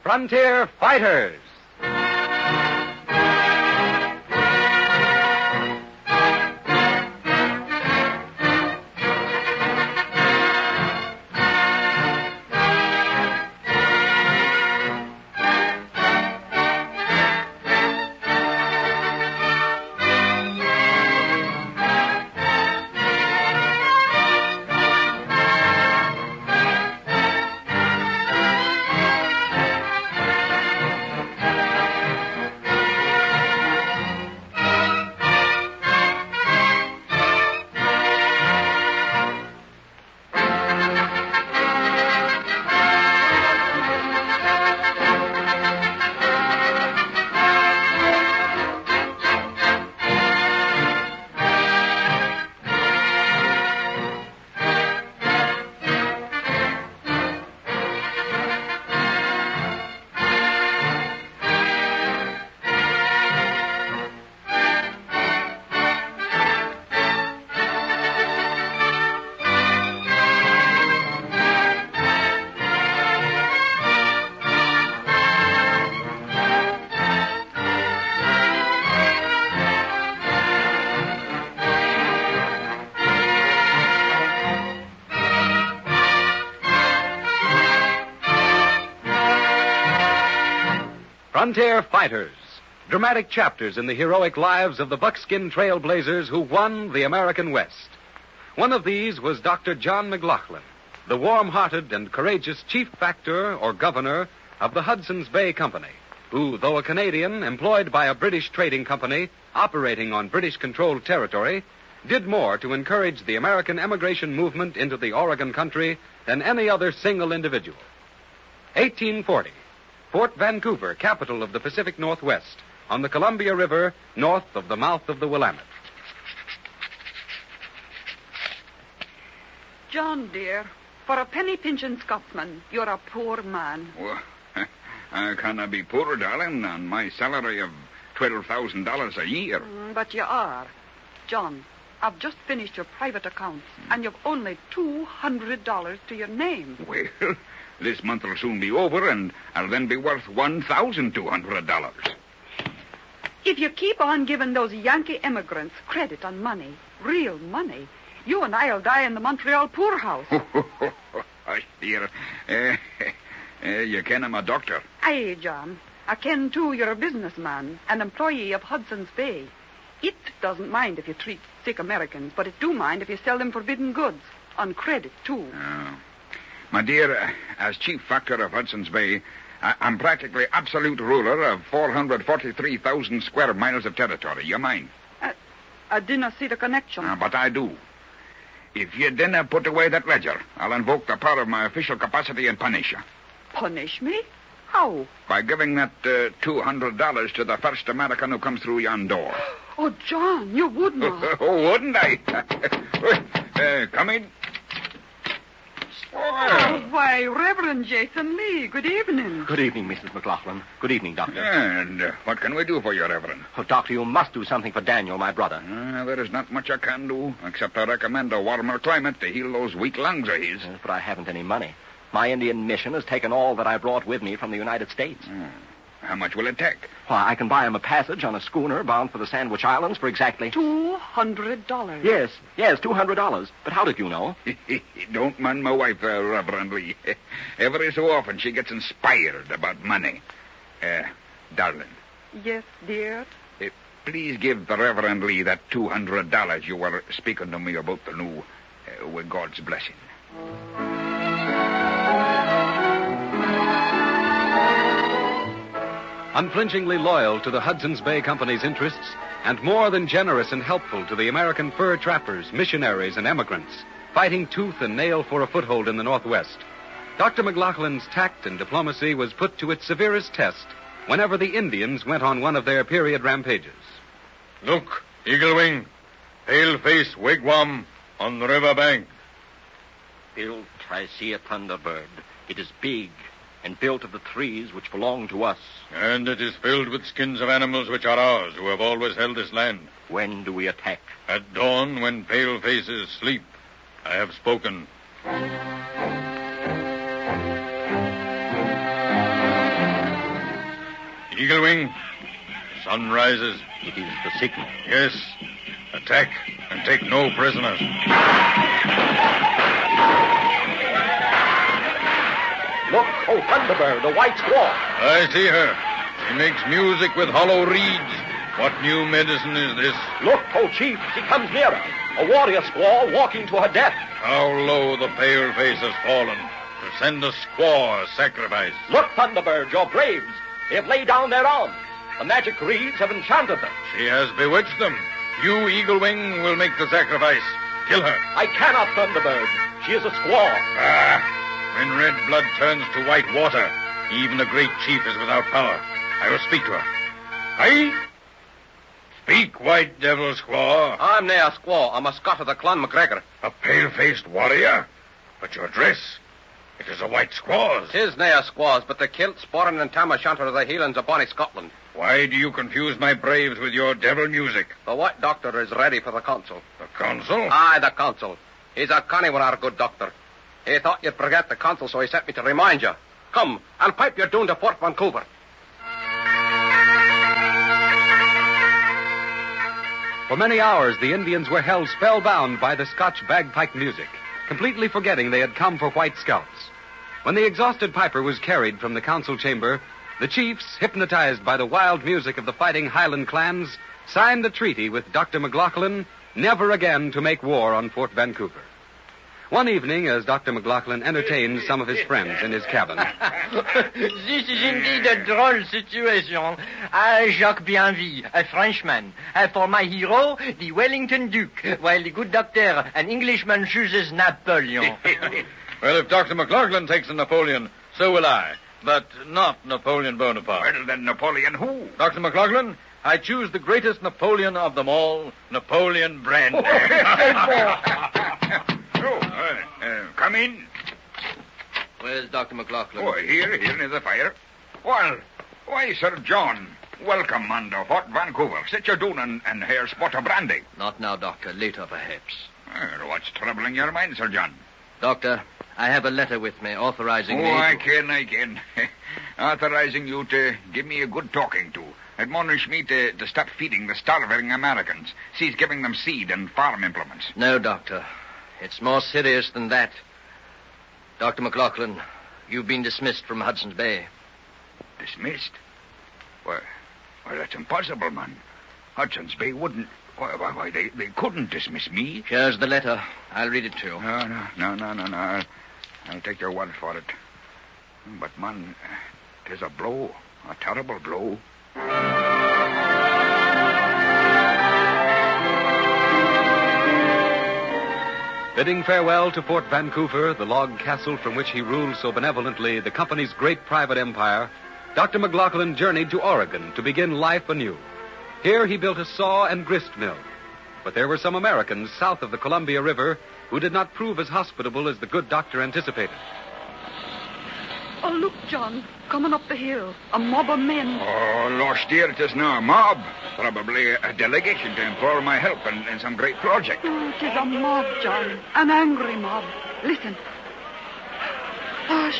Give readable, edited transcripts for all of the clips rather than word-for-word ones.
Frontier Fighters. Frontier Fighters, dramatic chapters in the heroic lives of the buckskin trailblazers who won the American West. One of these was Dr. John McLaughlin, the warm-hearted and courageous chief factor or governor of the Hudson's Bay Company, who, though a Canadian employed by a British trading company operating on British-controlled territory, did more to encourage the American emigration movement into the Oregon country than any other single individual. 1840. Fort Vancouver, capital of the Pacific Northwest, on the Columbia River, north of the mouth of the Willamette. John, dear, for a penny-pinching Scotsman, you're a poor man. Well, I cannot be poor, darling, on my salary of $12,000 a year. But you are. John, I've just finished your private accounts, and you've only $200 to your name. Well, this month will soon be over, and I'll then be worth $1,200. If you keep on giving those Yankee immigrants credit on money, real money, you and I'll die in the Montreal poorhouse. Dear, you ken I'm a doctor. Aye, John. I ken, too, you're a businessman, an employee of Hudson's Bay. It doesn't mind if you treat sick Americans, but it do mind if you sell them forbidden goods, on credit, too. Oh. My dear, as chief factor of Hudson's Bay, I'm practically absolute ruler of 443,000 square miles of territory. You mind? I didn't see the connection. But I do. If you didn't put away that ledger, I'll invoke the power of my official capacity and punish you. Punish me? How? By giving that $200 to the first American who comes through yon door. Oh, John, you would not. Oh, wouldn't I? Come in. Oh, why, Reverend Jason Lee, good evening. Good evening, Mrs. McLaughlin. Good evening, Doctor. And what can we do for you, Reverend? Oh, Doctor, you must do something for Daniel, my brother. There is not much I can do, except I recommend a warmer climate to heal those weak lungs of his. But I haven't any money. My Indian mission has taken all that I brought with me from the United States. How much will it take? Why, I can buy him a passage on a schooner bound for the Sandwich Islands for exactly... $200. Yes, $200. But how did you know? Don't mind my wife, Reverend Lee. Every so often she gets inspired about money. Darling. Yes, dear? Please give the Reverend Lee that $200 you were speaking to me about the new, with God's blessing. Unflinchingly loyal to the Hudson's Bay Company's interests, and more than generous and helpful to the American fur trappers, missionaries, and emigrants, fighting tooth and nail for a foothold in the Northwest, Dr. McLaughlin's tact and diplomacy was put to its severest test whenever the Indians went on one of their period rampages. Look, Eagle Wing, pale-face wigwam on the river bank. Built, I see a thunderbird. It is big, and built of the trees which belong to us. And it is filled with skins of animals which are ours, who have always held this land. When do we attack? At dawn, when pale faces sleep. I have spoken. Eagle Wing, the sun rises. It is the signal. Yes. Attack and take no prisoners. Look, oh, Thunderbird, the white squaw. I see her. She makes music with hollow reeds. What new medicine is this? Look, oh, Chief, she comes nearer. A warrior squaw walking to her death. How low the pale face has fallen to send a squaw a sacrifice. Look, Thunderbird, your braves. They have laid down their arms. The magic reeds have enchanted them. She has bewitched them. You, Eagle Wing, will make the sacrifice. Kill her. I cannot, Thunderbird. She is a squaw. When red blood turns to white water, even a great chief is without power. I will speak to her. Aye? Speak, white devil squaw. I'm nae a squaw. I'm a Scot of the Clan MacGregor. A pale-faced warrior? But your dress, it is a white squaw's. 'Tis nae a squaw's, but the kilt, sporran, and tam o'shanter of the Highlands of bonny Scotland. Why do you confuse my braves with your devil music? The white doctor is ready for the council. The council? Aye, the council. He's a canny one, our good doctor. He thought you'd forget the council, so he sent me to remind you. Come, I'll pipe your doon to Fort Vancouver. For many hours, the Indians were held spellbound by the Scotch bagpipe music, completely forgetting they had come for white scalps. When the exhausted piper was carried from the council chamber, the chiefs, hypnotized by the wild music of the fighting Highland clans, signed the treaty with Dr. McLaughlin never again to make war on Fort Vancouver. One evening, as Dr. McLaughlin entertained some of his friends in his cabin. This is indeed a droll situation. I, Jacques Bienville, a Frenchman. For my hero, the Wellington Duke, while the good doctor, an Englishman, chooses Napoleon. Well, if Dr. McLaughlin takes a Napoleon, so will I. But not Napoleon Bonaparte. Well, then Napoleon who? Dr. McLaughlin, I choose the greatest Napoleon of them all, Napoleon Brand. Come in. Where's Dr. McLaughlin? Oh, here near the fire. Well, why, Sir John, welcome, man, to Fort Vancouver. Sit you down and here spot of brandy. Not now, Doctor. Later, perhaps. Well, what's troubling your mind, Sir John? Doctor, I have a letter with me authorizing me I can. Authorizing you to give me a good talking to. Admonish me to stop feeding the starving Americans. Cease giving them seed and farm implements. No, Doctor. It's more serious than that. Dr. McLaughlin, you've been dismissed from Hudson's Bay. Dismissed? Well, that's impossible, man. Hudson's Bay wouldn't... Why, they couldn't dismiss me. Here's the letter. I'll read it to you. No. I'll take your word for it. But, man, 'tis a blow. A terrible blow. Bidding farewell to Fort Vancouver, the log castle from which he ruled so benevolently the company's great private empire, Dr. McLaughlin journeyed to Oregon to begin life anew. Here he built a saw and grist mill. But there were some Americans south of the Columbia River who did not prove as hospitable as the good doctor anticipated. Oh, look, John, coming up the hill. A mob of men. Oh, lost dear, it is now a mob. Probably a delegation to implore my help in some great project. Oh, it is a mob, John. An angry mob. Listen.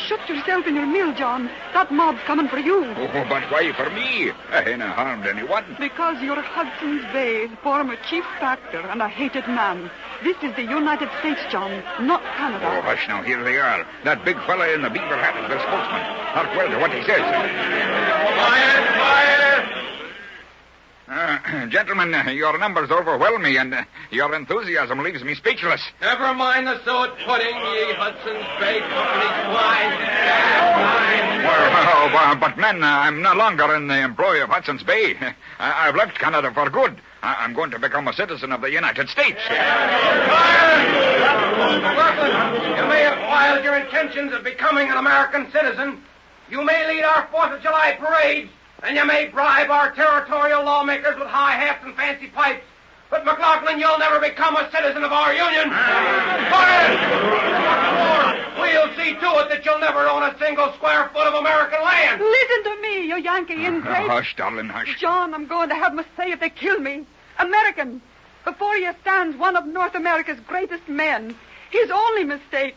Shut yourself in your mill, John. That mob's coming for you. Oh, but why for me? I ain't harmed anyone. Because you're Hudson's Bay, former chief factor and a hated man. This is the United States, John, not Canada. Oh, hush now, here they are. That big fella in the beaver hat is their spokesman. Hark well to what he says. Quiet! Gentlemen, your numbers overwhelm me, and your enthusiasm leaves me speechless. Never mind the suet pudding, ye Hudson's Bay Company swine. But men, I'm no longer in the employ of Hudson's Bay. I've left Canada for good. I'm going to become a citizen of the United States. McLaughlin, you may have filed your intentions of becoming an American citizen. You may lead our 4th of July parades, and you may bribe our territorial lawmakers with high hats and fancy pipes. But, McLaughlin, you'll never become a citizen of our union. Quiet! We'll see to it that you'll never own a single square foot of American land. Listen to me, you Yankee ingrate. Hush, darling, hush. John, I'm going to have my say if they kill me. American. Before you stands one of North America's greatest men. His only mistake.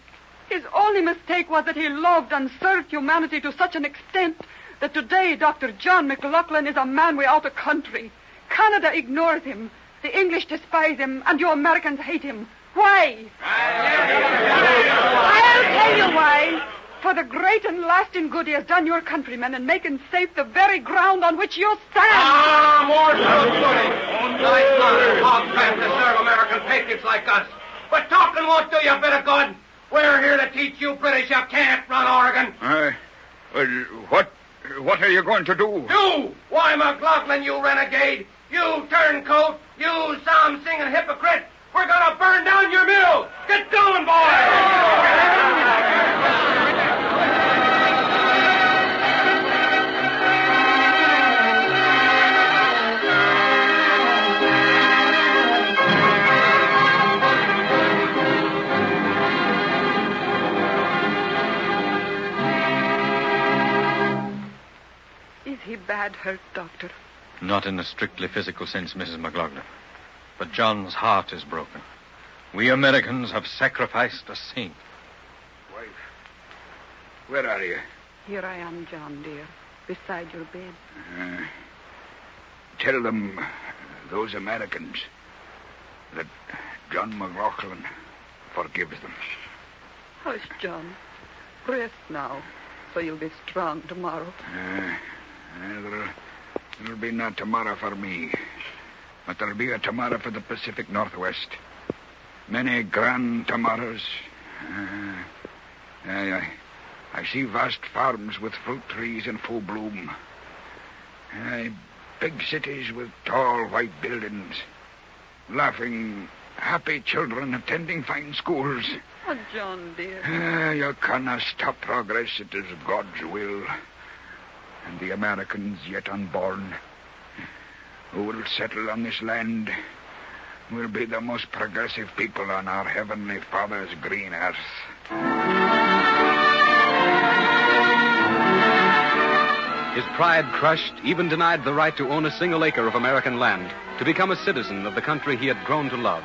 His only mistake was that he loved and served humanity to such an extent that today Dr. John McLaughlin is a man without a country. Canada ignores him. The English despise him, and you Americans hate him. Why? I'll tell you why. For the great and lasting good he has done your countrymen in making safe the very ground on which you stand. More truth, Goody. Nice lot of talk trying to serve American patriots like us. But talking won't do you a bit of good. We're here to teach you British you can't run Oregon. What are you going to do? You! Why, McLaughlin, you renegade! You turncoat! You psalm-singing hypocrite! We're going to burn down your mill! Get going, boys! Is he bad hurt, Doctor? Not in a strictly physical sense, Mrs. McLaughlin. But John's heart is broken. We Americans have sacrificed a saint. Wife, where are you? Here I am, John, dear, beside your bed. Tell them, those Americans, that John McLaughlin forgives them. Hush, John. Rest now, so you'll be strong tomorrow. There'll be no tomorrow for me, but there'll be a tomorrow for the Pacific Northwest. Many grand tomorrows. I see vast farms with fruit trees in full bloom. Big cities with tall white buildings. Laughing, happy children attending fine schools. Oh, John, dear. You cannot stop progress. It is God's will. And the Americans yet unborn, who will settle on this land, will be the most progressive people on our Heavenly Father's green earth. His pride crushed, even denied the right to own a single acre of American land, to become a citizen of the country he had grown to love.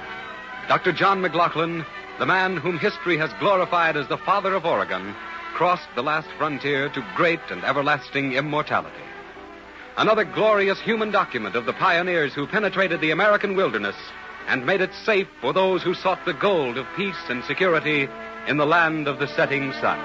Dr. John McLaughlin, the man whom history has glorified as the father of Oregon, crossed the last frontier to great and everlasting immortality. Another glorious human document of the pioneers who penetrated the American wilderness and made it safe for those who sought the gold of peace and security in the land of the setting sun.